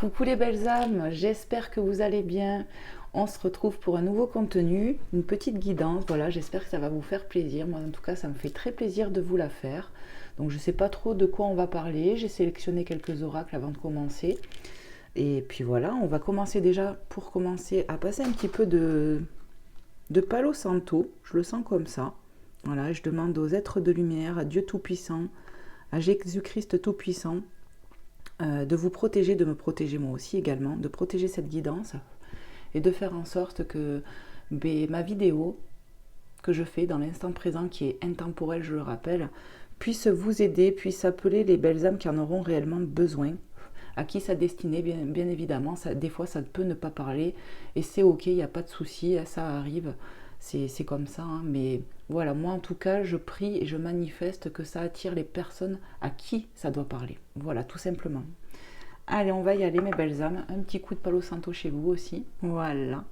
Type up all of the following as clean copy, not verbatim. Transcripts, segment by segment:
Coucou les belles âmes, j'espère que vous allez bien. On se retrouve pour un nouveau contenu, une petite guidance. Voilà, j'espère que ça va vous faire plaisir. Moi, en tout cas, ça me fait très plaisir de vous la faire. Donc, je ne sais pas trop de quoi on va parler. J'ai sélectionné quelques oracles avant de commencer. Et puis voilà, on va commencer déjà, pour commencer, à passer un petit peu de Palo Santo. Je le sens comme ça. Voilà, je demande aux êtres de lumière, à Dieu Tout-Puissant, à Jésus-Christ Tout-Puissant, de vous protéger, de me protéger moi aussi également, de protéger cette guidance et de faire en sorte que ma vidéo que je fais dans l'instant présent, qui est intemporelle, je le rappelle, puisse vous aider, puisse appeler les belles âmes qui en auront réellement besoin, à qui ça destinée, bien évidemment. Des fois, ça peut ne pas parler, et c'est ok, il n'y a pas de souci, ça arrive, c'est comme ça, hein, mais voilà, moi en tout cas, je prie et je manifeste que ça attire les personnes à qui ça doit parler. Voilà, tout simplement. Allez, on va y aller, mes belles âmes. Un petit coup de Palo Santo chez vous aussi. Voilà.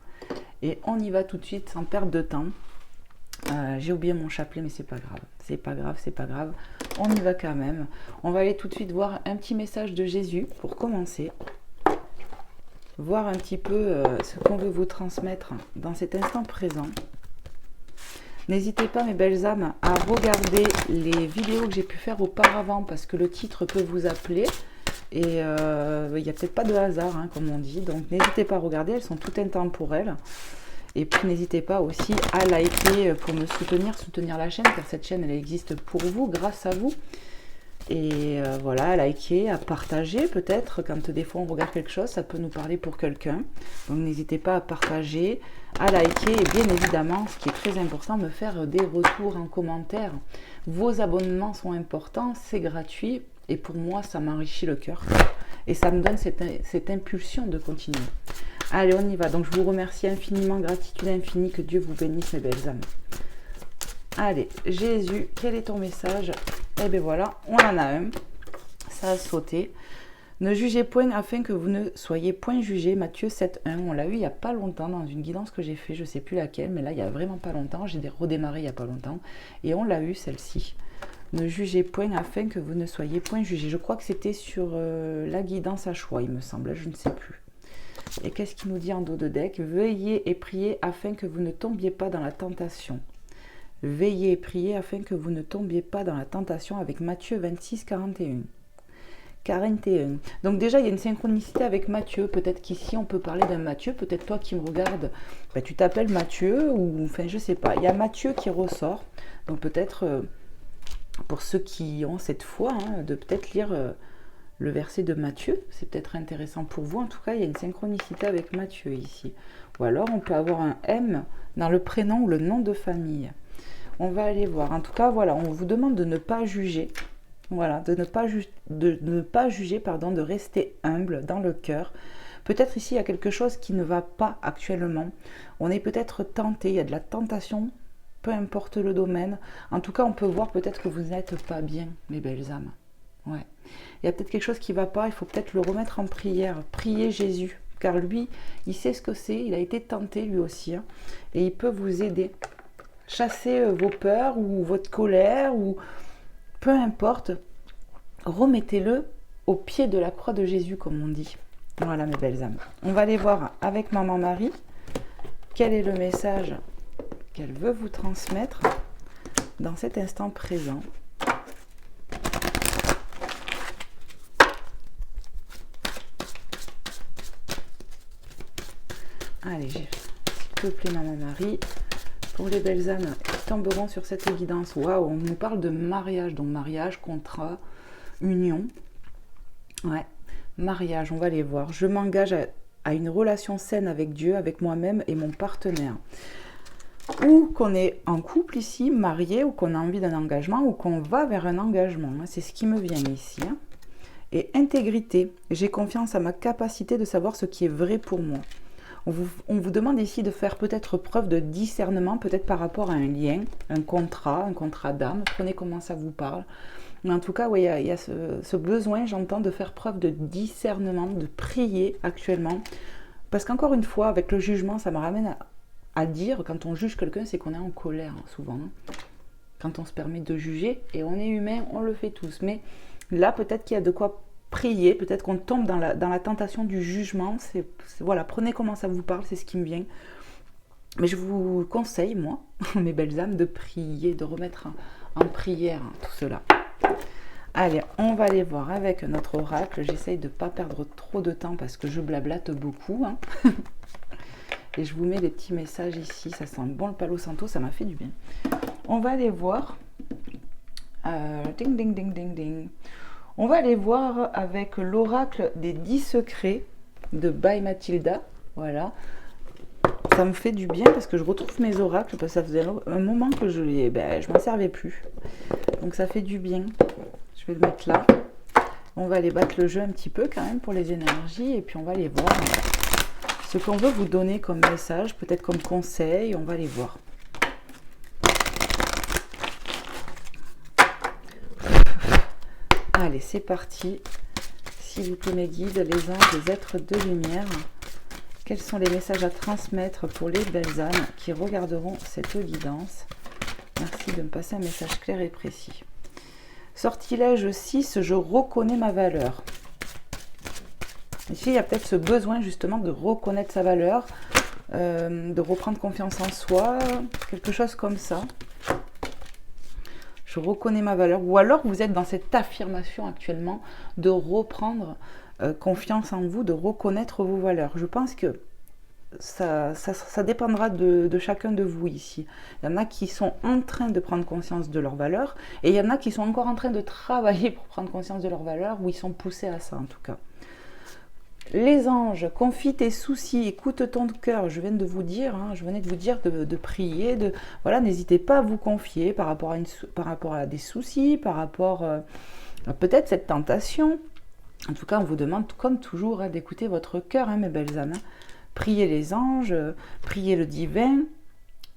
Et on y va tout de suite, sans perdre de temps. J'ai oublié mon chapelet, mais c'est pas grave. C'est pas grave, c'est pas grave. On y va quand même. On va aller tout de suite voir un petit message de Jésus pour commencer. Voir un petit peu ce qu'on veut vous transmettre dans cet instant présent. N'hésitez pas, mes belles âmes, à regarder les vidéos que j'ai pu faire auparavant, parce que le titre peut vous appeler. Et il n'y a peut-être pas de hasard, hein, comme on dit. Donc n'hésitez pas à regarder, elles sont toutes intemporelles. Et puis n'hésitez pas aussi à liker pour me soutenir la chaîne, car cette chaîne elle existe pour vous, grâce à vous. Et voilà, à liker, à partager peut-être, quand des fois on regarde quelque chose, ça peut nous parler pour quelqu'un. Donc n'hésitez pas à partager, à liker et bien évidemment, ce qui est très important, me faire des retours en commentaire. Vos abonnements sont importants, c'est gratuit et pour moi ça m'enrichit le cœur et ça me donne cette impulsion de continuer. Allez, on y va. Donc je vous remercie infiniment, gratitude infinie, que Dieu vous bénisse, mes belles âmes. Allez, Jésus, quel est ton message? Eh bien voilà, on en a un. Ça a sauté. Ne jugez point afin que vous ne soyez point jugés. Matthieu 7,1. On l'a eu il n'y a pas longtemps dans une guidance que j'ai fait. Je ne sais plus laquelle, mais là, il n'y a vraiment pas longtemps. J'ai redémarré il n'y a pas longtemps. Et on l'a eu, celle-ci. Ne jugez point afin que vous ne soyez point jugés. Je crois que c'était sur la guidance à choix, il me semble. Je ne sais plus. Et qu'est-ce qu'il nous dit en dos de deck? Veuillez et priez afin que vous ne tombiez pas dans la tentation. Veillez et priez afin que vous ne tombiez pas dans la tentation, avec Matthieu 26, 41. 41. Donc déjà, il y a une synchronicité avec Matthieu. Peut-être qu'ici, on peut parler d'un Matthieu. Peut-être toi qui me regardes, ben, tu t'appelles Matthieu, ou enfin, je sais pas. Il y a Matthieu qui ressort. Donc peut-être, pour ceux qui ont cette foi, hein, de peut-être lire le verset de Matthieu. C'est peut-être intéressant pour vous. En tout cas, il y a une synchronicité avec Matthieu ici. Ou alors, on peut avoir un M dans le prénom ou le nom de famille. On va aller voir. En tout cas, voilà, on vous demande de ne pas juger. Voilà, de ne pas juger, pardon, de rester humble dans le cœur. Peut-être ici, il y a quelque chose qui ne va pas actuellement. On est peut-être tenté, il y a de la tentation, peu importe le domaine. En tout cas, on peut voir peut-être que vous n'êtes pas bien, mes belles âmes. Ouais. Il y a peut-être quelque chose qui ne va pas, il faut peut-être le remettre en prière. Priez Jésus, car lui, il sait ce que c'est, il a été tenté lui aussi, hein, et il peut vous aider. Chassez vos peurs ou votre colère, ou peu importe, remettez-le au pied de la croix de Jésus, comme on dit. Voilà, mes belles âmes. On va aller voir avec Maman Marie quel est le message qu'elle veut vous transmettre dans cet instant présent. Allez, s'il te plaît, Maman Marie. Pour les belles âmes qui tomberont sur cette guidance, waouh, on nous parle de mariage, donc mariage, contrat, union. Ouais, mariage, on va les voir. Je m'engage à une relation saine avec Dieu, avec moi-même et mon partenaire. Ou qu'on est en couple ici, marié, ou qu'on a envie d'un engagement, ou qu'on va vers un engagement. C'est ce qui me vient ici. Et intégrité, j'ai confiance à ma capacité de savoir ce qui est vrai pour moi. On vous demande ici de faire peut-être preuve de discernement, peut-être par rapport à un lien, un contrat d'âme. Prenez comment ça vous parle. Mais en tout cas, oui, il y a ce besoin, j'entends, de faire preuve de discernement, de prier actuellement. Parce qu'encore une fois, avec le jugement, ça me ramène à dire, quand on juge quelqu'un, c'est qu'on est en colère, souvent. Quand on se permet de juger, et on est humain, on le fait tous. Mais là, peut-être qu'il y a de quoi prier, peut-être qu'on tombe dans la tentation du jugement. Voilà, prenez comment ça vous parle, c'est ce qui me vient. Mais je vous conseille, moi, mes belles âmes, de prier, de remettre en prière tout cela. Allez, on va aller voir avec notre oracle. J'essaye de ne pas perdre trop de temps parce que je blablate beaucoup. Hein. Et je vous mets des petits messages ici. Ça sent bon le Palo Santo, ça m'a fait du bien. On va aller voir. Ding, ding, ding, ding, ding. On va aller voir avec l'oracle des 10 secrets de By Mathilda. Voilà. Ça me fait du bien parce que je retrouve mes oracles, parce que ça faisait un moment que je m'en servais plus. Donc ça fait du bien. Je vais le mettre là. On va aller battre le jeu un petit peu quand même pour les énergies et puis on va aller voir ce qu'on veut vous donner comme message, peut-être comme conseil. On va aller voir. Allez, c'est parti. S'il vous plaît mes guides, les anges, les êtres de lumière. Quels sont les messages à transmettre pour les belles âmes qui regarderont cette guidance? Merci de me passer un message clair et précis. Sortilège 6, je reconnais ma valeur. Ici, il y a peut-être ce besoin justement de reconnaître sa valeur, de reprendre confiance en soi, quelque chose comme ça. Je reconnais ma valeur. Ou alors, vous êtes dans cette affirmation actuellement de reprendre confiance en vous, de reconnaître vos valeurs. Je pense que ça dépendra de chacun de vous ici. Il y en a qui sont en train de prendre conscience de leurs valeurs et il y en a qui sont encore en train de travailler pour prendre conscience de leurs valeurs ou ils sont poussés à ça en tout cas. Les anges, confie tes soucis, écoute ton cœur. Je viens de vous dire, je venais de vous dire de prier, voilà, n'hésitez pas à vous confier par rapport à des soucis, par rapport à peut-être cette tentation. En tout cas, on vous demande, comme toujours, d'écouter votre cœur, mes belles âmes. Priez les anges, priez le divin,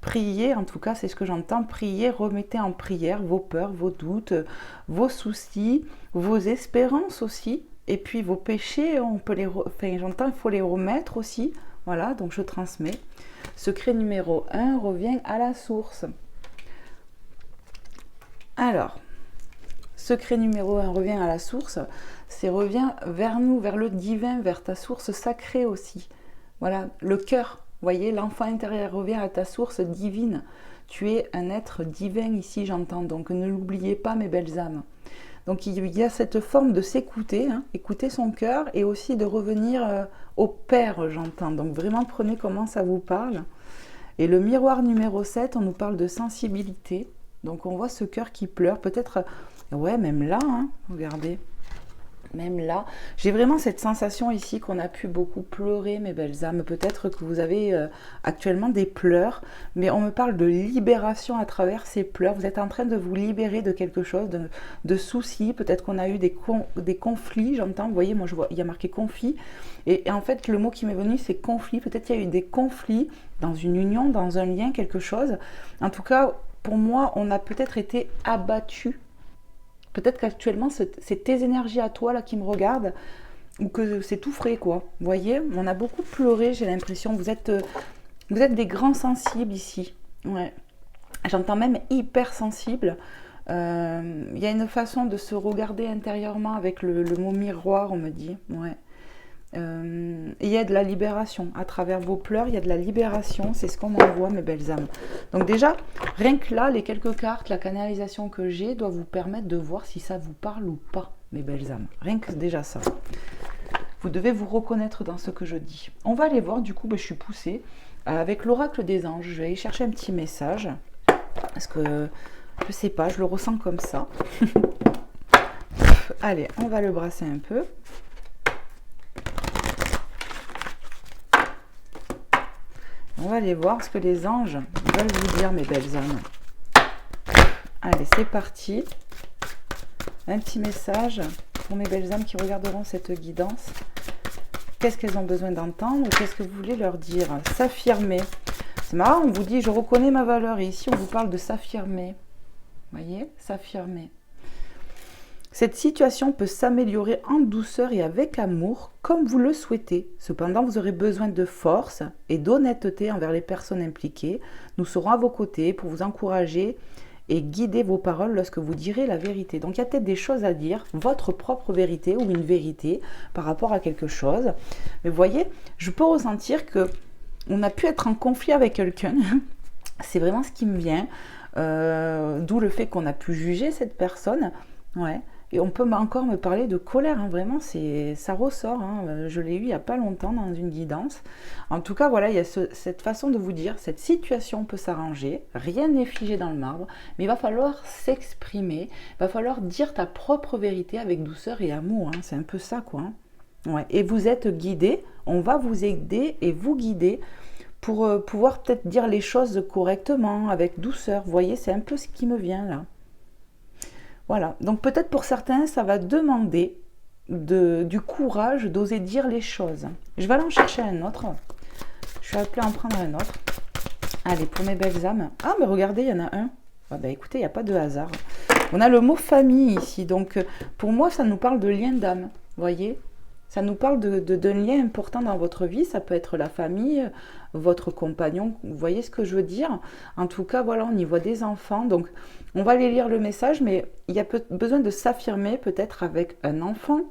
priez, en tout cas, c'est ce que j'entends, priez, remettez en prière vos peurs, vos doutes, vos soucis, vos espérances aussi, et puis vos péchés, j'entends, il faut les remettre aussi. Voilà, donc je transmets. Secret numéro 1, revient à la source. Alors, secret numéro 1, revient à la source, c'est revient vers nous, vers le divin, vers ta source sacrée aussi. Voilà, le cœur, vous voyez, l'enfant intérieur revient à ta source divine. Tu es un être divin ici, j'entends, donc ne l'oubliez pas, mes belles âmes. Donc il y a cette forme de s'écouter, écouter son cœur et aussi de revenir au Père, j'entends. Donc vraiment, prenez comment ça vous parle. Et le miroir numéro 7, on nous parle de sensibilité. Donc on voit ce cœur qui pleure, peut-être... Ouais, même là, regardez, même là, j'ai vraiment cette sensation ici qu'on a pu beaucoup pleurer, mes belles âmes. Peut-être que vous avez actuellement des pleurs, mais on me parle de libération à travers ces pleurs. Vous êtes en train de vous libérer de quelque chose, de soucis. Peut-être qu'on a eu des conflits, j'entends. Vous voyez, moi je vois, il y a marqué conflit. Et en fait, le mot qui m'est venu, c'est conflit. Peut-être qu'il y a eu des conflits dans une union, dans un lien, quelque chose. En tout cas, pour moi, on a peut-être été abattus. Peut-être qu'actuellement, c'est tes énergies à toi là qui me regardent, ou que c'est tout frais, quoi. Vous voyez, on a beaucoup pleuré, j'ai l'impression. Vous êtes des grands sensibles ici. Ouais. J'entends même hyper sensible. Il y a une façon de se regarder intérieurement avec le mot miroir, on me dit. Ouais. Il y a de la libération. À travers vos pleurs, il y a de la libération. C'est ce qu'on m'envoie, mes belles âmes. Donc déjà, rien que là, les quelques cartes, la canalisation que j'ai doit vous permettre de voir si ça vous parle ou pas, mes belles âmes. Rien que déjà ça. Vous devez vous reconnaître dans ce que je dis. On va aller voir, du coup, je suis poussée avec l'oracle des anges. Je vais aller chercher un petit message. Parce que, je sais pas, je le ressens comme ça. Allez, on va le brasser un peu. On va aller voir ce que les anges veulent vous dire, mes belles âmes. Allez, c'est parti. Un petit message pour mes belles âmes qui regarderont cette guidance. Qu'est-ce qu'elles ont besoin d'entendre ou qu'est-ce que vous voulez leur dire? S'affirmer. C'est marrant, on vous dit, je reconnais ma valeur. Et ici, on vous parle de s'affirmer. Vous voyez? S'affirmer. Cette situation peut s'améliorer en douceur et avec amour, comme vous le souhaitez. Cependant, vous aurez besoin de force et d'honnêteté envers les personnes impliquées. Nous serons à vos côtés pour vous encourager et guidez vos paroles lorsque vous direz la vérité. Donc il y a peut-être des choses à dire, votre propre vérité ou une vérité par rapport à quelque chose. Mais vous voyez, je peux ressentir que on a pu être en conflit avec quelqu'un. C'est vraiment ce qui me vient. D'où le fait qu'on a pu juger cette personne. Ouais. Et on peut encore me parler de colère, hein, vraiment, ça ressort. Hein. Je l'ai eu il n'y a pas longtemps dans une guidance. En tout cas, voilà, il y a cette façon de vous dire, cette situation peut s'arranger, rien n'est figé dans le marbre, mais il va falloir s'exprimer, il va falloir dire ta propre vérité avec douceur et amour. Hein. C'est un peu ça, quoi. Hein. Ouais. Et vous êtes guidé, on va vous aider et vous guider pour pouvoir peut-être dire les choses correctement, avec douceur. Vous voyez, c'est un peu ce qui me vient là. Voilà, donc peut-être pour certains, ça va demander du courage d'oser dire les choses. Je vais aller en chercher un autre. Je suis appelée à en prendre un autre. Allez, pour mes belles âmes. Ah, mais regardez, il y en a un. Ah bah écoutez, il n'y a pas de hasard. On a le mot famille ici. Donc, pour moi, ça nous parle de lien d'âme. Vous voyez ? Ça nous parle d'un lien important dans votre vie. Ça peut être la famille, votre compagnon. Vous voyez ce que je veux dire ? En tout cas, voilà, on y voit des enfants. Donc, on va aller lire le message, mais il y a besoin de s'affirmer peut-être avec un enfant,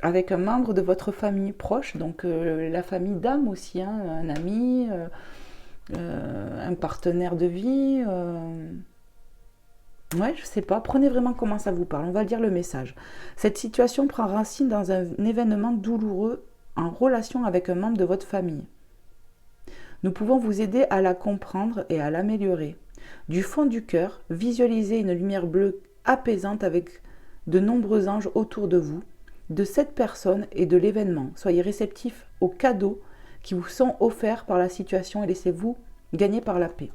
avec un membre de votre famille proche. Donc, la famille d'âme aussi, hein, un ami, un partenaire de vie. Ouais, je sais pas. Prenez vraiment comment ça vous parle. On va lire le message. Cette situation prend racine dans un événement douloureux en relation avec un membre de votre famille. Nous pouvons vous aider à la comprendre et à l'améliorer. Du fond du cœur, visualisez une lumière bleue apaisante avec de nombreux anges autour de vous, de cette personne et de l'événement. Soyez réceptifs aux cadeaux qui vous sont offerts par la situation et laissez-vous gagner par la paix.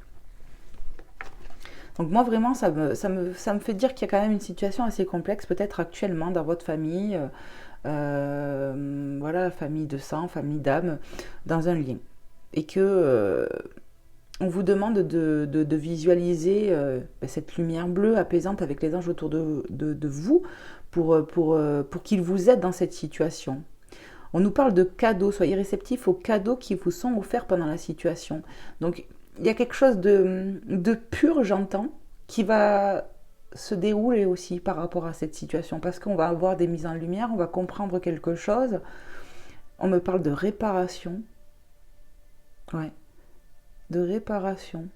Donc moi vraiment ça me fait dire qu'il y a quand même une situation assez complexe peut-être actuellement dans votre famille, voilà, famille de sang, famille d'âme, dans un lien. Et que on vous demande de visualiser cette lumière bleue apaisante avec les anges autour de vous pour qu'ils vous aident dans cette situation. On nous parle de cadeaux, soyez réceptifs aux cadeaux qui vous sont offerts pendant la situation. Donc il y a quelque chose de pur, j'entends, qui va se dérouler aussi par rapport à cette situation. Parce qu'on va avoir des mises en lumière, on va comprendre quelque chose. On me parle de réparation. Ouais, de réparation.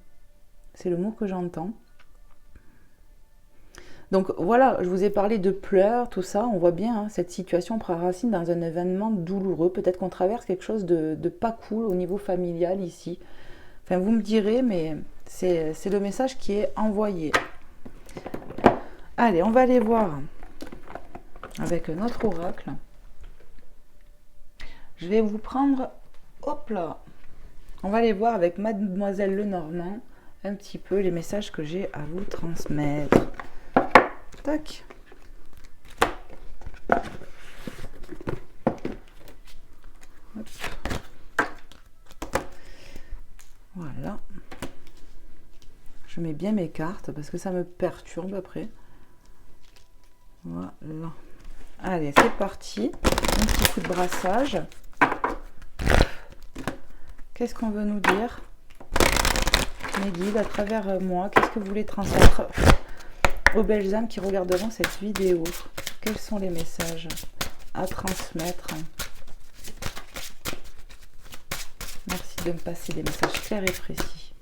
C'est le mot que j'entends. Donc voilà, je vous ai parlé de pleurs, tout ça. On voit bien, hein, cette situation prend racine dans un événement douloureux. Peut-être qu'on traverse quelque chose de pas cool au niveau familial ici. Enfin, vous me direz, mais c'est le message qui est envoyé. Allez, on va aller voir avec notre oracle. Je vais vous prendre, hop là, on va aller voir avec Mademoiselle Lenormand un petit peu les messages que j'ai à vous transmettre. Tac. Hop. Voilà. Je mets bien mes cartes parce que ça me perturbe après. Voilà. Allez, c'est parti. Un petit coup de brassage. Qu'est-ce qu'on veut nous dire, mes guides, à travers moi? Qu'est-ce que vous voulez transmettre aux belles âmes qui regarderont cette vidéo? Quels sont les messages à transmettre? Merci de me passer des messages clairs et précis.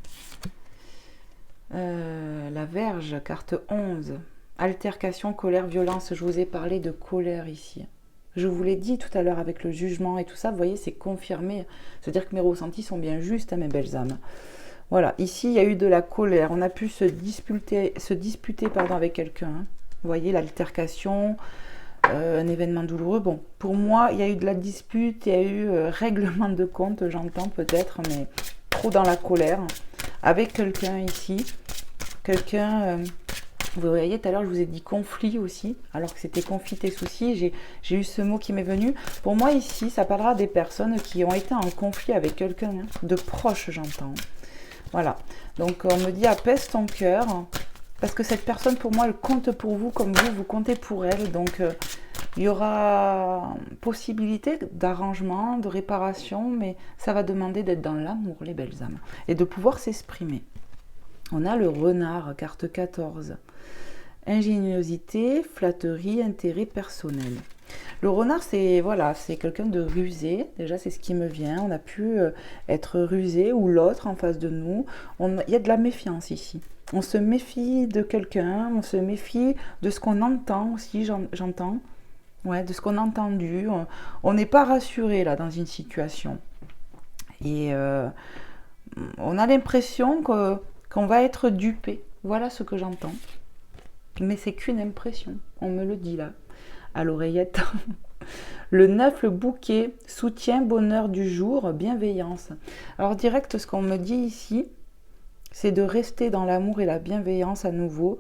La Vierge, carte 11. Altercation, colère, violence. Je vous ai parlé de colère ici. Je vous l'ai dit tout à l'heure avec le jugement et tout ça. Vous voyez, c'est confirmé. C'est-à-dire que mes ressentis sont bien justes, hein, mes belles âmes. Voilà, ici, il y a eu de la colère. On a pu se disputer avec quelqu'un. Hein. Vous voyez, l'altercation, un événement douloureux. Bon, pour moi, il y a eu de la dispute, il y a eu règlement de compte, j'entends peut-être, mais trop dans la colère. Avec quelqu'un ici. Quelqu'un... vous voyez, tout à l'heure, je vous ai dit conflit aussi, alors que c'était conflit et soucis. J'ai eu ce mot qui m'est venu. Pour moi, ici, ça parlera des personnes qui ont été en conflit avec quelqu'un, hein, de proche, j'entends. Voilà. Donc, on me dit apaise ton cœur, parce que cette personne, pour moi, elle compte pour vous comme vous comptez pour elle. Donc, il y aura possibilité d'arrangement, de réparation, mais ça va demander d'être dans l'amour, les belles âmes, et de pouvoir s'exprimer. On a le renard, carte 14. Ingéniosité, flatterie, intérêt personnel. Le renard, c'est voilà, c'est quelqu'un de rusé. Déjà, c'est ce qui me vient. On a pu être rusé ou l'autre en face de nous. Il y a de la méfiance ici. On se méfie de quelqu'un, on se méfie de ce qu'on entend aussi, j'entends. Ouais, de ce qu'on a entendu. On n'est pas rassuré là dans une situation. Et on a l'impression qu'on va être dupé. Voilà ce que j'entends. Mais c'est qu'une impression. On me le dit là, à l'oreillette. Le 9, le bouquet, soutien, bonheur du jour, bienveillance. Alors direct, ce qu'on me dit ici, c'est de rester dans l'amour et la bienveillance à nouveau.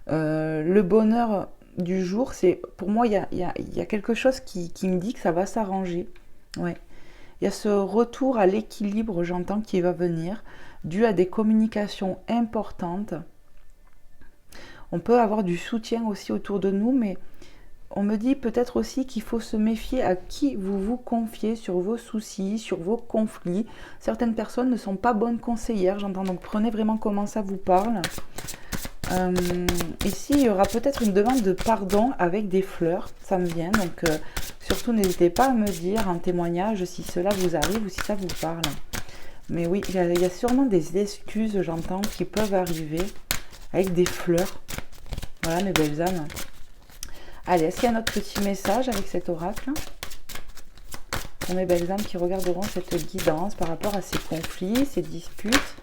Le bonheur du jour, c'est pour moi, il y a quelque chose qui me dit que ça va s'arranger. Ouais. Il y a ce retour à l'équilibre, j'entends, qui va venir, dû à des communications importantes. On peut avoir du soutien aussi autour de nous, mais on me dit peut-être aussi qu'il faut se méfier à qui vous vous confiez sur vos soucis, sur vos conflits. Certaines personnes ne sont pas bonnes conseillères, j'entends, donc prenez vraiment comment ça vous parle. Ici, il y aura peut-être une demande de pardon avec des fleurs, ça me vient, donc surtout n'hésitez pas à me dire en témoignage si cela vous arrive ou si ça vous parle. Mais oui, il y a sûrement des excuses, j'entends, qui peuvent arriver avec des fleurs. Voilà mes belles âmes. Allez, est-ce qu'il y a un autre petit message avec cet oracle pour mes belles âmes qui regarderont cette guidance par rapport à ces conflits, ces disputes?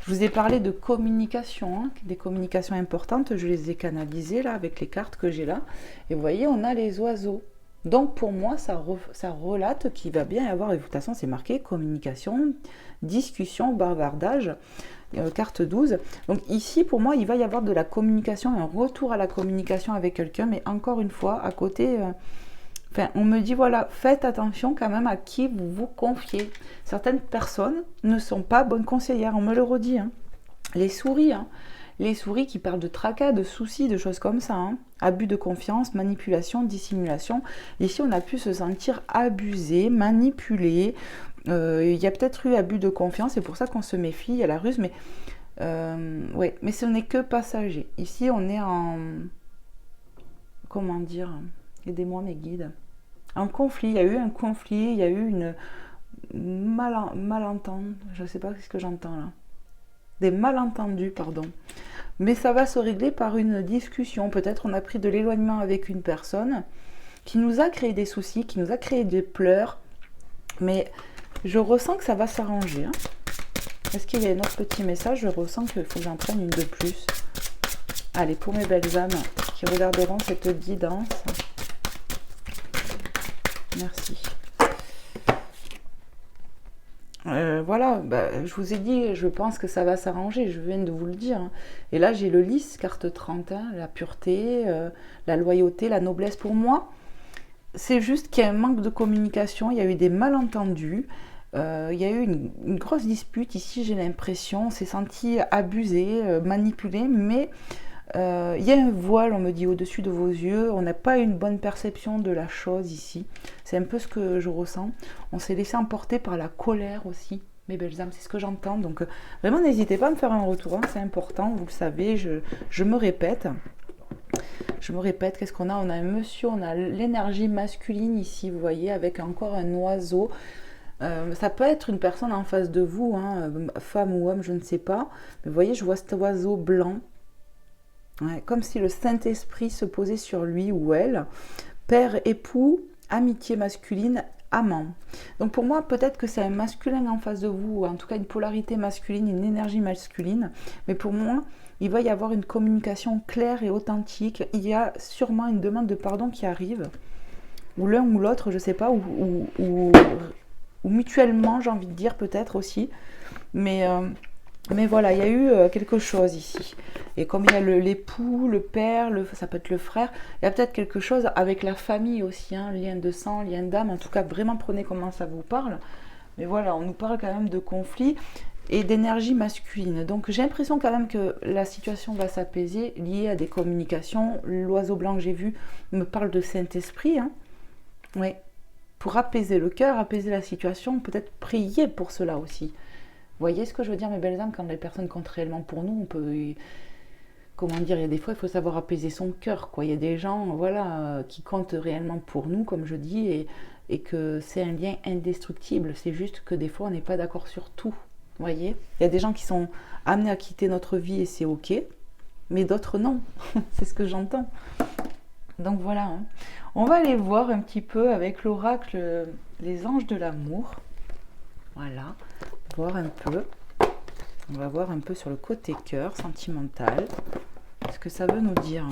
Je vous ai parlé de communication, hein, des communications importantes, je les ai canalisées là avec les cartes que j'ai là. Et vous voyez, on a les oiseaux. Donc pour moi, ça relate qu'il va bien y avoir, et de toute façon c'est marqué, communication, discussion, bavardage, carte 12. Donc ici, pour moi, il va y avoir de la communication, un retour à la communication avec quelqu'un, mais encore une fois, à côté... on me dit, voilà, faites attention quand même à qui vous vous confiez. Certaines personnes ne sont pas bonnes conseillères, on me le redit. Hein. Les souris qui parlent de tracas, de soucis, de choses comme ça. Hein. Abus de confiance, manipulation, dissimulation. Ici, on a pu se sentir abusé, manipulé. Il y a peut-être eu abus de confiance, c'est pour ça qu'on se méfie, il y a la ruse, mais ouais, mais ce n'est que passager. Ici, on est en... Comment dire? Aidez-moi mes guides. Un conflit, il y a eu un conflit, il y a eu une malentendue, je ne sais pas ce que j'entends là. Des malentendus, pardon. Mais ça va se régler par une discussion. Peut-être on a pris de l'éloignement avec une personne qui nous a créé des soucis, qui nous a créé des pleurs. Mais je ressens que ça va s'arranger. Hein. Est-ce qu'il y a un autre petit message? Je ressens qu'il faut que j'en prenne une de plus. Allez, pour mes belles âmes qui regarderont cette guidance. Merci. Voilà, je vous ai dit, je pense que ça va s'arranger, je viens de vous le dire. Hein. Et là, j'ai le lys, carte 30, hein, la pureté, la loyauté, la noblesse. Pour moi, c'est juste qu'il y a un manque de communication, il y a eu des malentendus, il y a eu une grosse dispute ici, j'ai l'impression, on s'est senti abusé, manipulé, mais... il y a un voile, on me dit, au-dessus de vos yeux. On n'a pas une bonne perception de la chose ici. C'est un peu ce que je ressens. On s'est laissé emporter par la colère aussi. Mes belles âmes, c'est ce que j'entends. Donc vraiment, n'hésitez pas à me faire un retour. Hein, c'est important, vous le savez. Je me répète. Je me répète, qu'est-ce qu'on a? On a un monsieur, on a l'énergie masculine ici, vous voyez, avec encore un oiseau. Ça peut être une personne en face de vous, hein, femme ou homme, je ne sais pas. Mais vous voyez, je vois cet oiseau blanc. Ouais, comme si le Saint-Esprit se posait sur lui ou elle. Père, époux, amitié masculine, amant. Donc pour moi, peut-être que c'est un masculin en face de vous, ou en tout cas une polarité masculine, une énergie masculine. Mais pour moi, il va y avoir une communication claire et authentique. Il y a sûrement une demande de pardon qui arrive. Ou l'un ou l'autre, je ne sais pas, ou mutuellement, j'ai envie de dire peut-être aussi. Mais voilà, il y a eu quelque chose ici. Et comme il y a l'époux, le père, ça peut être le frère, il y a peut-être quelque chose avec la famille aussi, hein, lien de sang, lien d'âme. En tout cas, vraiment prenez comment ça vous parle. Mais voilà, on nous parle quand même de conflit et d'énergie masculine. Donc j'ai l'impression quand même que la situation va s'apaiser, liée à des communications. L'oiseau blanc que j'ai vu me parle de Saint-Esprit. Hein. Ouais. Pour apaiser le cœur, apaiser la situation, peut-être prier pour cela aussi. Voyez ce que je veux dire, mes belles âmes, quand les personnes comptent réellement pour nous, on peut... Comment dire, il y a des fois, il faut savoir apaiser son cœur, quoi. Il y a des gens, voilà, qui comptent réellement pour nous, comme je dis, et que c'est un lien indestructible. C'est juste que des fois, on n'est pas d'accord sur tout, voyez. Il y a des gens qui sont amenés à quitter notre vie et c'est ok, mais d'autres non. C'est ce que j'entends. Donc voilà, hein. On va aller voir un petit peu avec l'oracle les anges de l'amour. Voilà, voir un peu. On va voir un peu sur le côté cœur, sentimental, ce que ça veut nous dire.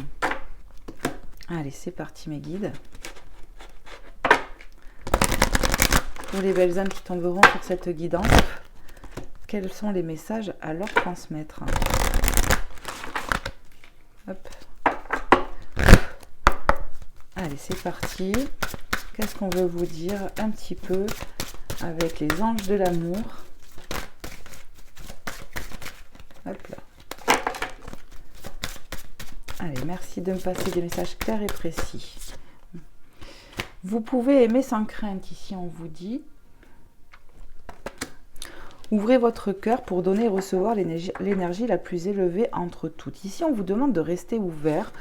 Allez, c'est parti mes guides. Pour les belles âmes qui tomberont sur cette guidance, quels sont les messages à leur transmettre? Hop. Allez, c'est parti. Qu'est-ce qu'on veut vous dire un petit peu avec les anges de l'amour? Hop là. Allez, merci de me passer des messages clairs et précis. Vous pouvez aimer sans crainte, ici on vous dit. Ouvrez votre cœur pour donner et recevoir l'énergie la plus élevée entre toutes. Ici on vous demande de rester ouvert.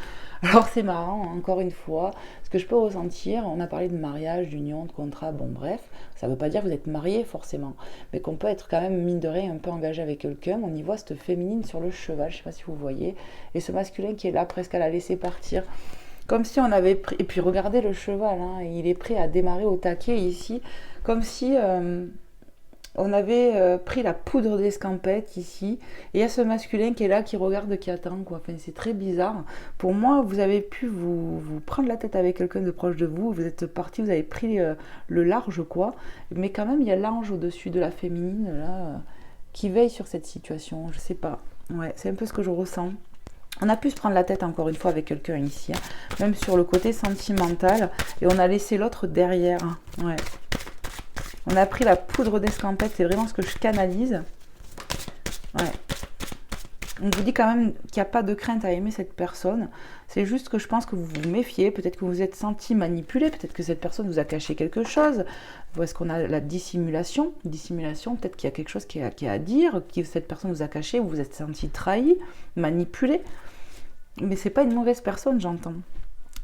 Alors c'est marrant, hein, encore une fois, ce que je peux ressentir, on a parlé de mariage, d'union, de contrat, bon bref, ça ne veut pas dire que vous êtes marié forcément, mais qu'on peut être quand même, mine de rien, un peu engagé avec quelqu'un. On y voit cette féminine sur le cheval, je ne sais pas si vous voyez, et ce masculin qui est là presque à la laisser partir, comme si on avait pris, et puis regardez le cheval, hein, il est prêt à démarrer au taquet ici, comme si... on avait pris la poudre d'escampette ici, et il y a ce masculin qui est là, qui regarde, qui attend, quoi. Enfin, c'est très bizarre. Pour moi, vous avez pu vous prendre la tête avec quelqu'un de proche de vous, vous êtes parti, vous avez pris le large, quoi. Mais quand même, il y a l'ange au-dessus de la féminine, là, qui veille sur cette situation, je sais pas. Ouais, c'est un peu ce que je ressens. On a pu se prendre la tête encore une fois avec quelqu'un ici, hein, même sur le côté sentimental, et on a laissé l'autre derrière, hein. Ouais. On a pris la poudre d'escampette, c'est vraiment ce que je canalise. Ouais. On vous dit quand même qu'il n'y a pas de crainte à aimer cette personne. C'est juste que je pense que vous vous méfiez. Peut-être que vous vous êtes senti manipulé. Peut-être que cette personne vous a caché quelque chose. Ou est-ce qu'on a la dissimulation? Dissimulation, peut-être qu'il y a quelque chose qui est à dire, que cette personne vous a caché, vous vous êtes senti trahi, manipulé. Mais c'est pas une mauvaise personne, j'entends.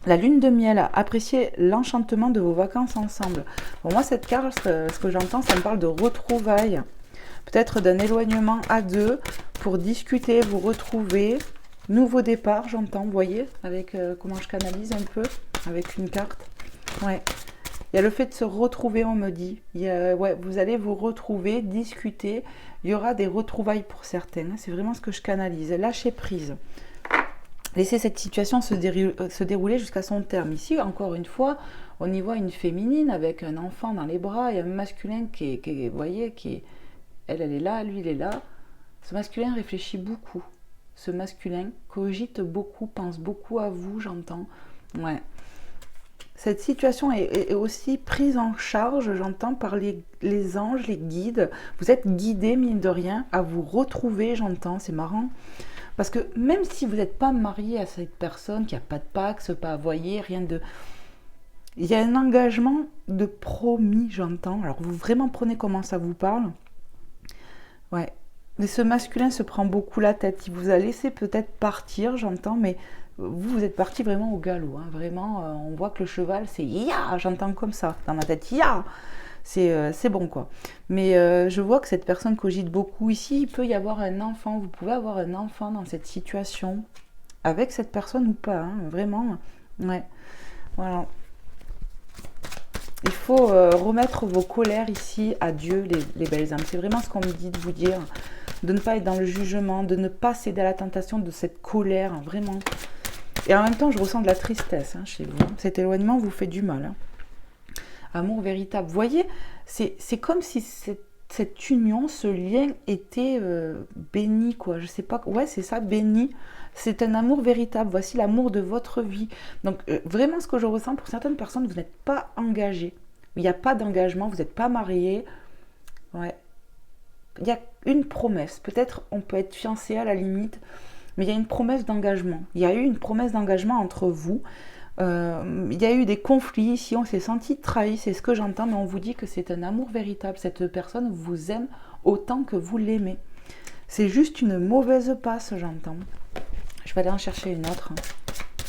La lune de miel, appréciez l'enchantement de vos vacances ensemble. Pour moi, cette carte, ce que j'entends, ça me parle de retrouvailles. Peut-être d'un éloignement à deux pour discuter, vous retrouver. Nouveau départ, j'entends, vous voyez, avec comment je canalise un peu, avec une carte. Ouais. Il y a le fait de se retrouver, on me dit. Ouais, vous allez vous retrouver, discuter. Il y aura des retrouvailles pour certaines. C'est vraiment ce que je canalise. Lâcher prise. Laisser cette situation se dérouler jusqu'à son terme. Ici, encore une fois, on y voit une féminine avec un enfant dans les bras et un masculin vous voyez, elle est là, lui, il est là. Ce masculin réfléchit beaucoup. Ce masculin cogite beaucoup, pense beaucoup à vous, j'entends. Ouais. Cette situation est aussi prise en charge, j'entends, par les anges, les guides. Vous êtes guidés, mine de rien, à vous retrouver, j'entends, c'est marrant. Parce que même si vous n'êtes pas marié à cette personne, qu'il n'y a pas de pax, pas à voyer, rien de... Il y a un engagement de promis, j'entends. Alors vous vraiment prenez comment ça vous parle. Ouais. Mais ce masculin se prend beaucoup la tête. Il vous a laissé peut-être partir, j'entends, mais vous êtes parti vraiment au galop. Hein. Vraiment, on voit que le cheval, c'est « ya !» J'entends comme ça, dans ma tête « ya !» C'est bon quoi. Mais je vois que cette personne cogite beaucoup. Ici, il peut y avoir un enfant. Vous pouvez avoir un enfant dans cette situation. Avec cette personne ou pas. Hein, vraiment. Ouais. Voilà. Il faut remettre vos colères ici à Dieu, les belles âmes. C'est vraiment ce qu'on me dit de vous dire. De ne pas être dans le jugement. De ne pas céder à la tentation de cette colère. Hein, vraiment. Et en même temps, je ressens de la tristesse hein, chez vous. Cet éloignement vous fait du mal. Hein. Amour véritable. Vous voyez, c'est comme si cette union, ce lien était béni, quoi. Je sais pas. Ouais, c'est ça, béni. C'est un amour véritable. Voici l'amour de votre vie. Donc, vraiment, ce que je ressens pour certaines personnes, vous n'êtes pas engagés. Il n'y a pas d'engagement, vous n'êtes pas mariés. Ouais. Il y a une promesse. Peut-être on peut être fiancé à la limite, mais il y a une promesse d'engagement. Il y a eu une promesse d'engagement entre vous. Il y a eu des conflits ici, on s'est senti trahi, c'est ce que j'entends, mais on vous dit que c'est un amour véritable. Cette personne vous aime autant que vous l'aimez. C'est juste une mauvaise passe, j'entends. Je vais aller en chercher une autre.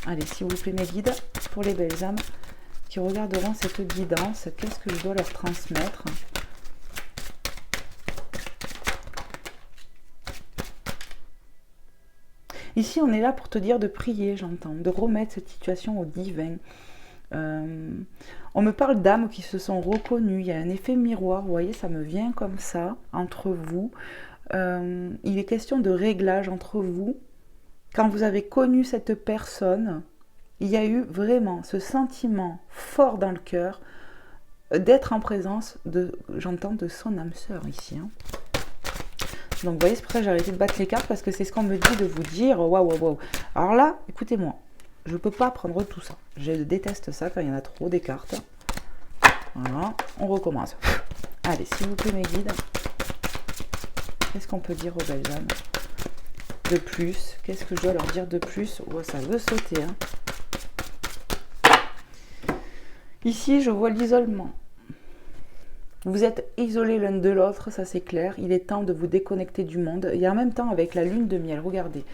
Allez, s'il vous plaît, mes guides, pour les belles âmes qui regarderont cette guidance, qu'est-ce que je dois leur transmettre? Ici, on est là pour te dire de prier, j'entends, de remettre cette situation au divin. On me parle d'âmes qui se sont reconnues. Il y a un effet miroir, vous voyez, ça me vient comme ça, entre vous. Il est question de réglage entre vous. Quand vous avez connu cette personne, il y a eu vraiment ce sentiment fort dans le cœur d'être en présence de, j'entends, de son âme sœur ici. Hein. Donc vous voyez, c'est pour ça que j'ai arrêté de battre les cartes, parce que c'est ce qu'on me dit de vous dire. Waouh, waouh, waouh. Alors là, écoutez-moi, je ne peux pas prendre tout ça. Je déteste ça quand il y en a trop des cartes. Voilà, on recommence. Allez, s'il vous plaît, mes guides, qu'est-ce qu'on peut dire aux belles âmes de plus? Qu'est-ce que je dois leur dire de plus? Oh, ça veut sauter. Hein. Ici, je vois l'isolement. Vous êtes isolés l'un de l'autre, ça c'est clair. Il est temps de vous déconnecter du monde. Et en même temps, avec la lune de miel, regardez,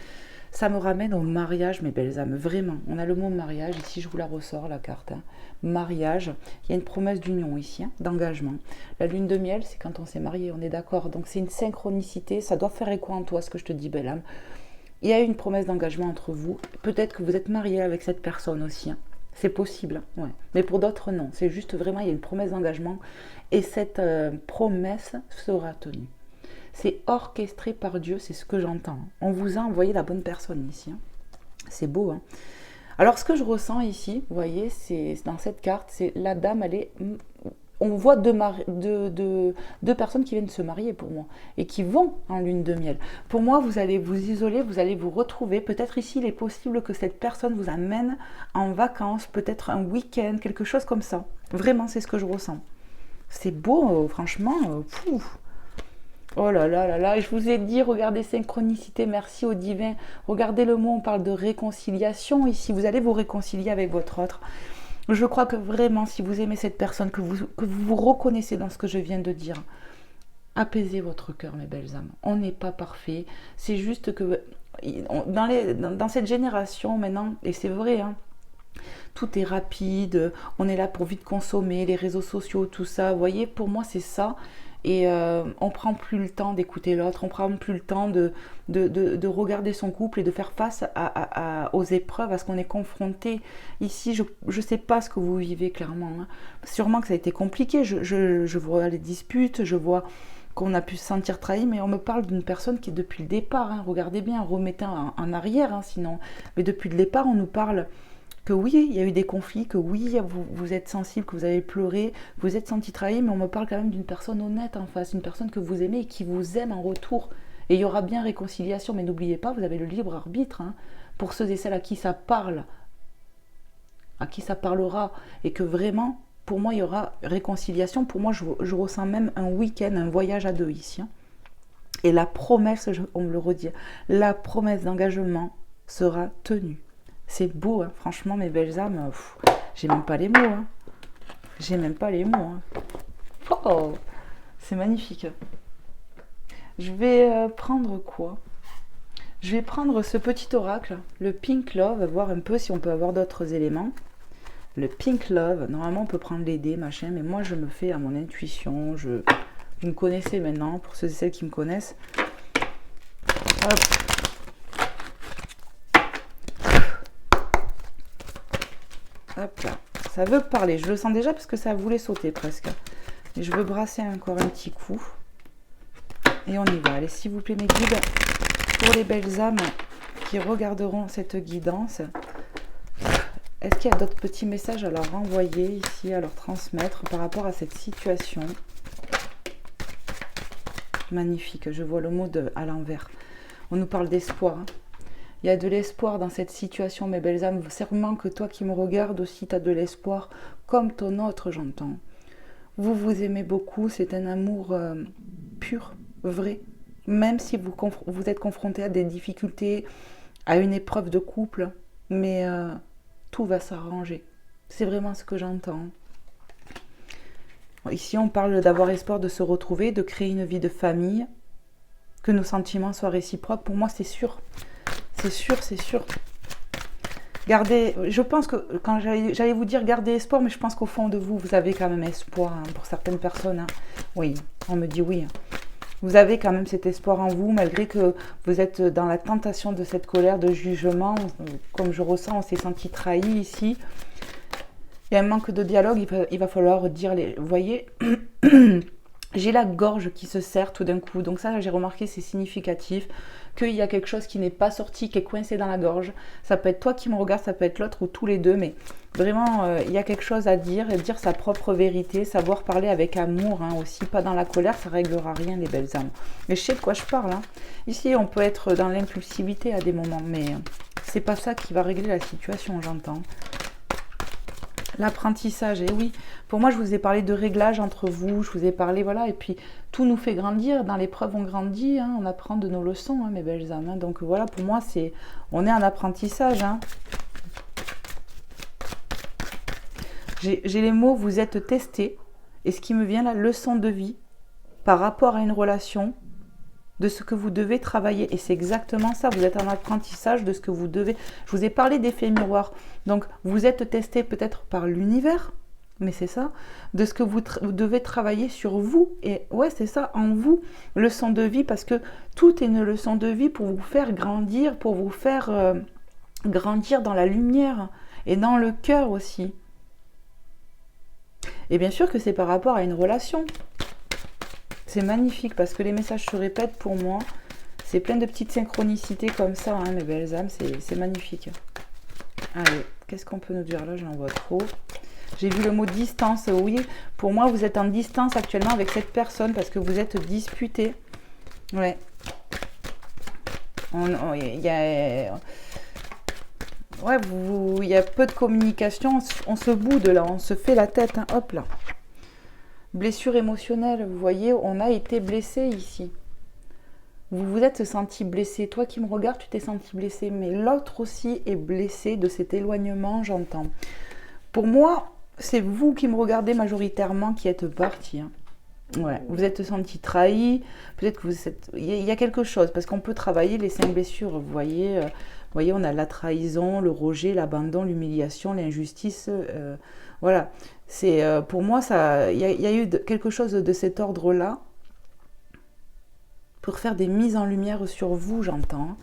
ça me ramène au mariage, mes belles âmes. Vraiment, on a le mot mariage. Ici, je vous la ressors, la carte. Hein. Mariage, il y a une promesse d'union ici, hein, d'engagement. La lune de miel, c'est quand on s'est marié, on est d'accord. Donc c'est une synchronicité, ça doit faire écho en toi, ce que je te dis, belle âme. Il y a une promesse d'engagement entre vous. Peut-être que vous êtes marié avec cette personne aussi. Hein. C'est possible, ouais. Mais pour d'autres, non. C'est juste vraiment, il y a une promesse d'engagement et cette promesse sera tenue. C'est orchestré par Dieu, c'est ce que j'entends. On vous a envoyé la bonne personne ici. Hein. C'est beau. Hein. Alors, ce que je ressens ici, vous voyez, c'est dans cette carte, c'est la dame, elle est... On voit deux personnes qui viennent se marier pour moi et qui vont en lune de miel. Pour moi, vous allez vous isoler, vous allez vous retrouver. Peut-être ici, il est possible que cette personne vous amène en vacances, peut-être un week-end, quelque chose comme ça. Vraiment, c'est ce que je ressens. C'est beau, franchement. Oh là là là là, je vous ai dit, regardez synchronicité, merci au divin. Regardez le mot, on parle de réconciliation ici. Vous allez vous réconcilier avec votre autre. Je crois que vraiment, si vous aimez cette personne, que vous vous reconnaissez dans ce que je viens de dire, apaisez votre cœur, mes belles âmes. On n'est pas parfait. C'est juste que dans cette génération maintenant, et c'est vrai, hein, tout est rapide, on est là pour vite consommer, les réseaux sociaux, tout ça. Vous voyez, pour moi, c'est ça. Et on ne prend plus le temps d'écouter l'autre, on ne prend plus le temps de regarder son couple et de faire face aux épreuves, à ce qu'on est confronté. Ici, je ne sais pas ce que vous vivez clairement. Hein. Sûrement que ça a été compliqué, je vois les disputes, je vois qu'on a pu se sentir trahi, mais on me parle d'une personne qui est depuis le départ. Hein. Regardez bien, remettez en arrière, hein, sinon. Mais depuis le départ, on nous parle... que oui, il y a eu des conflits, que oui, vous êtes sensible, que vous avez pleuré, vous êtes senti trahi, mais on me parle quand même d'une personne honnête en face, une personne que vous aimez et qui vous aime en retour. Et il y aura bien réconciliation, mais n'oubliez pas, vous avez le libre arbitre, hein, pour ceux et celles à qui ça parle, à qui ça parlera, et que vraiment, pour moi, il y aura réconciliation. Pour moi, je ressens même un week-end, un voyage à deux ici. Hein. Et la promesse, on me le redit, la promesse d'engagement sera tenue. C'est beau, hein. Franchement, mes belles âmes, j'ai même pas les mots. Hein. J'ai même pas les mots. Hein. Oh, c'est magnifique. Je vais prendre quoi? Je vais prendre ce petit oracle, le Pink Love, voir un peu si on peut avoir d'autres éléments. Le Pink Love, normalement on peut prendre les dés, machin, mais moi je me fais à mon intuition. Vous me connaissez maintenant, pour ceux et celles qui me connaissent. Hop. Hop là, ça veut parler, je le sens déjà parce que ça voulait sauter presque. Et je veux brasser encore un petit coup. Et on y va. Allez, s'il vous plaît, mes guides, pour les belles âmes qui regarderont cette guidance, est-ce qu'il y a d'autres petits messages à leur envoyer ici, à leur transmettre par rapport à cette situation? Magnifique, je vois le mot à l'envers. On nous parle d'espoir. Hein. Il y a de l'espoir dans cette situation, mes belles âmes. Sûrement que toi qui me regardes aussi, tu as de l'espoir, comme ton autre, j'entends. Vous vous aimez beaucoup, c'est un amour pur, vrai. Même si vous êtes confronté à des difficultés, à une épreuve de couple, mais tout va s'arranger. C'est vraiment ce que j'entends. Ici, on parle d'avoir espoir de se retrouver, de créer une vie de famille, que nos sentiments soient réciproques. Pour moi, c'est sûr. C'est sûr, c'est sûr. Gardez, je pense que, quand j'allais vous dire gardez espoir, mais je pense qu'au fond de vous, vous avez quand même espoir, hein, pour certaines personnes. Hein. Oui, on me dit oui. Vous avez quand même cet espoir en vous, malgré que vous êtes dans la tentation de cette colère, de jugement. Comme je ressens, on s'est senti trahi ici. Il y a un manque de dialogue, il va falloir dire les... Vous voyez, j'ai la gorge qui se serre tout d'un coup. Donc ça, j'ai remarqué, c'est significatif. Qu'il y a quelque chose qui n'est pas sorti, qui est coincé dans la gorge. Ça peut être toi qui me regardes, ça peut être l'autre ou tous les deux. Mais vraiment, il y a quelque chose à dire, et dire sa propre vérité. Savoir parler avec amour, hein, aussi. Pas dans la colère, ça ne réglera rien, les belles âmes. Mais je sais de quoi je parle. Hein. Ici, on peut être dans l'impulsivité à des moments. Mais c'est pas ça qui va régler la situation, j'entends. L'apprentissage, et oui, pour moi je vous ai parlé de réglage entre vous, je vous ai parlé, voilà, et puis tout nous fait grandir, dans l'épreuve on grandit, hein, on apprend de nos leçons, hein, mes belles âmes, hein. Donc voilà, pour moi on est en apprentissage, hein. J'ai les mots, vous êtes testé, et ce qui me vient là, leçon de vie, par rapport à une relation, de ce que vous devez travailler, et c'est exactement ça, vous êtes en apprentissage de ce que vous devez, je vous ai parlé d'effet miroir, donc vous êtes testé peut-être par l'univers, mais c'est ça, de ce que vous devez travailler sur vous, et ouais c'est ça, en vous, leçon de vie, parce que tout est une leçon de vie pour vous faire grandir, pour vous faire grandir dans la lumière, et dans le cœur aussi, et bien sûr que c'est par rapport à une relation. C'est magnifique parce que les messages se répètent pour moi. C'est plein de petites synchronicités comme ça, hein, mes belles âmes. C'est magnifique. Allez, qu'est-ce qu'on peut nous dire là? J'en vois trop. J'ai vu le mot distance. Oui, pour moi, vous êtes en distance actuellement avec cette personne parce que vous êtes disputés. Ouais. Il y a peu de communication. On se boude là, on se fait la tête. Hein. Hop là. Blessure émotionnelle, vous voyez, on a été blessé ici. Vous vous êtes senti blessé. Toi qui me regardes, tu t'es senti blessé. Mais l'autre aussi est blessé de cet éloignement, j'entends. Pour moi, c'est vous qui me regardez majoritairement qui êtes parti. Hein. Ouais, vous êtes senti trahi. Peut-être que vous êtes... Il y a quelque chose, parce qu'on peut travailler les 5 blessures. Vous voyez, on a la trahison, le rejet, l'abandon, l'humiliation, l'injustice... Voilà, c'est pour moi, il y a eu quelque chose de cet ordre-là pour faire des mises en lumière sur vous, j'entends.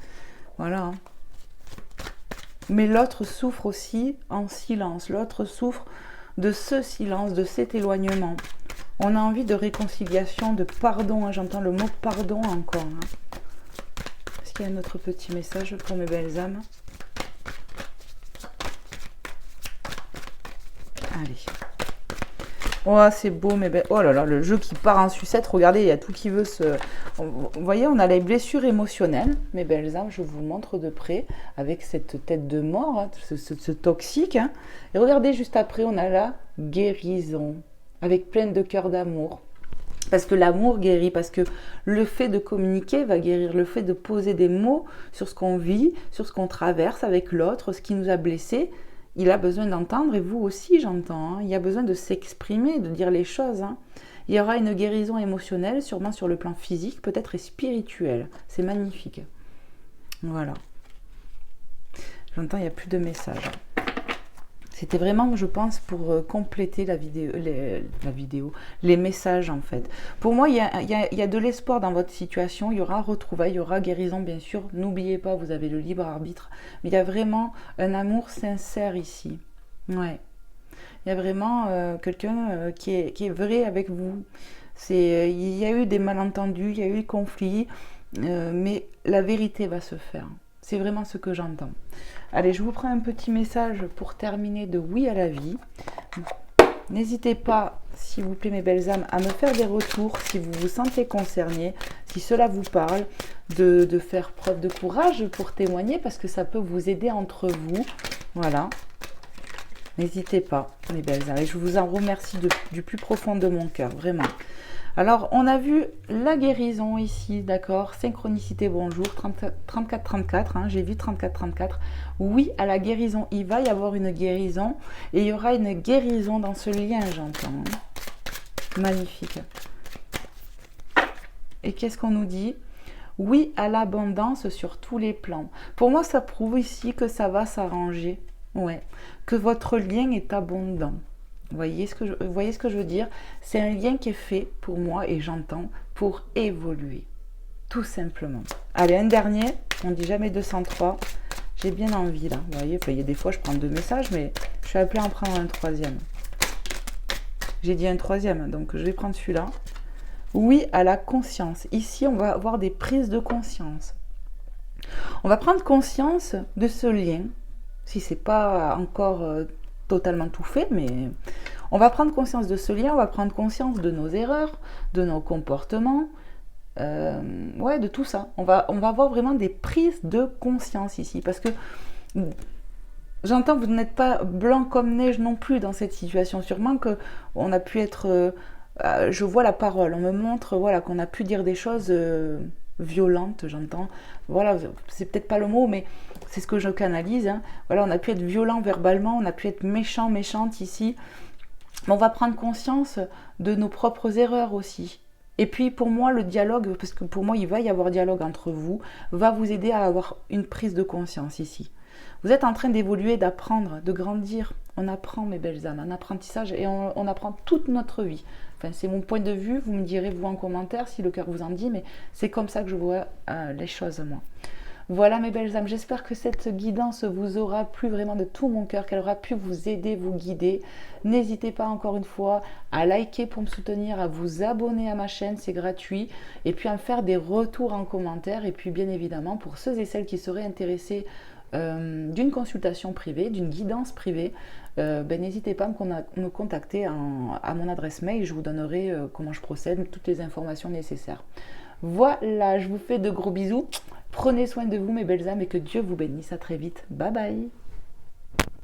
Voilà. Mais l'autre souffre aussi en silence. L'autre souffre de ce silence, de cet éloignement. On a envie de réconciliation, de pardon. Hein, j'entends le mot pardon encore. Hein. Est-ce qu'il y a un autre petit message pour mes belles âmes? Allez. Oh, c'est beau, mais ben... oh là là, le jeu qui part en sucette. Regardez, il y a tout qui veut se... Vous voyez, on a les blessures émotionnelles. Mes belles âmes, je vous montre de près, avec cette tête de mort, hein, ce toxique. Hein. Et regardez, juste après, on a la guérison, avec plein de cœur d'amour. Parce que l'amour guérit, parce que le fait de communiquer va guérir, le fait de poser des mots sur ce qu'on vit, sur ce qu'on traverse avec l'autre, ce qui nous a blessés, il a besoin d'entendre, et vous aussi j'entends, hein. Il y a besoin de s'exprimer, de dire les choses. Hein. Il y aura une guérison émotionnelle, sûrement sur le plan physique, peut-être et spirituel. C'est magnifique. Voilà. J'entends, il n'y a plus de messages. C'était vraiment, je pense, pour compléter la vidéo, les messages en fait. Pour moi, il y a de l'espoir dans votre situation. Il y aura retrouvailles, il y aura guérison, bien sûr. N'oubliez pas, vous avez le libre arbitre. Mais il y a vraiment un amour sincère ici. Ouais. Il y a vraiment quelqu'un qui est vrai avec vous. Il y a eu des malentendus, il y a eu des conflits, mais la vérité va se faire. C'est vraiment ce que j'entends. Allez, je vous prends un petit message pour terminer de oui à la vie. N'hésitez pas, s'il vous plaît, mes belles âmes, à me faire des retours si vous vous sentez concerné, si cela vous parle, de faire preuve de courage pour témoigner, parce que ça peut vous aider entre vous. Voilà. N'hésitez pas, mes belles âmes. Et je vous en remercie du plus profond de mon cœur, vraiment. Alors, on a vu la guérison ici, d'accord? Synchronicité, bonjour, 34-34, hein, j'ai vu 34-34. Oui, à la guérison, il va y avoir une guérison. Et il y aura une guérison dans ce lien, j'entends. Magnifique. Et qu'est-ce qu'on nous dit? Oui à l'abondance sur tous les plans. Pour moi, ça prouve ici que ça va s'arranger. Ouais. Que votre lien est abondant. Vous voyez ce que je veux dire? C'est un lien qui est fait pour moi, et j'entends, pour évoluer. Tout simplement. Allez, un dernier. On ne dit jamais 203. J'ai bien envie là. Vous voyez, il y a des fois je prends 2 messages, mais je suis appelée à en prendre un troisième. J'ai dit un troisième, donc je vais prendre celui-là. Oui à la conscience. Ici, on va avoir des prises de conscience. On va prendre conscience de ce lien, si ce n'est pas encore totalement tout fait, mais on va prendre conscience de ce lien, on va prendre conscience de nos erreurs, de nos comportements, ouais, de tout ça. On va avoir vraiment des prises de conscience ici, parce que j'entends que vous n'êtes pas blanc comme neige non plus dans cette situation. Sûrement qu'on a pu être... je vois la parole, on me montre voilà, qu'on a pu dire des choses violentes, j'entends. Voilà, c'est peut-être pas le mot, mais c'est ce que je canalise. Hein. Voilà, on a pu être violent verbalement, on a pu être méchant, méchante ici. Mais on va prendre conscience de nos propres erreurs aussi. Et puis pour moi, le dialogue, parce que pour moi, il va y avoir dialogue entre vous, va vous aider à avoir une prise de conscience ici. Vous êtes en train d'évoluer, d'apprendre, de grandir. On apprend, mes belles âmes, un apprentissage, et on apprend toute notre vie. Enfin, c'est mon point de vue, vous me direz vous en commentaire si le cœur vous en dit, mais c'est comme ça que je vois les choses moi. Voilà mes belles âmes, j'espère que cette guidance vous aura plu vraiment de tout mon cœur, qu'elle aura pu vous aider, vous guider. N'hésitez pas encore une fois à liker pour me soutenir, à vous abonner à ma chaîne, c'est gratuit, et puis à me faire des retours en commentaire, et puis bien évidemment pour ceux et celles qui seraient intéressés d'une consultation privée, d'une guidance privée, n'hésitez pas à me contacter à mon adresse mail, je vous donnerai comment je procède, toutes les informations nécessaires. Voilà, je vous fais de gros bisous, prenez soin de vous mes belles âmes et que Dieu vous bénisse, à très vite, bye bye.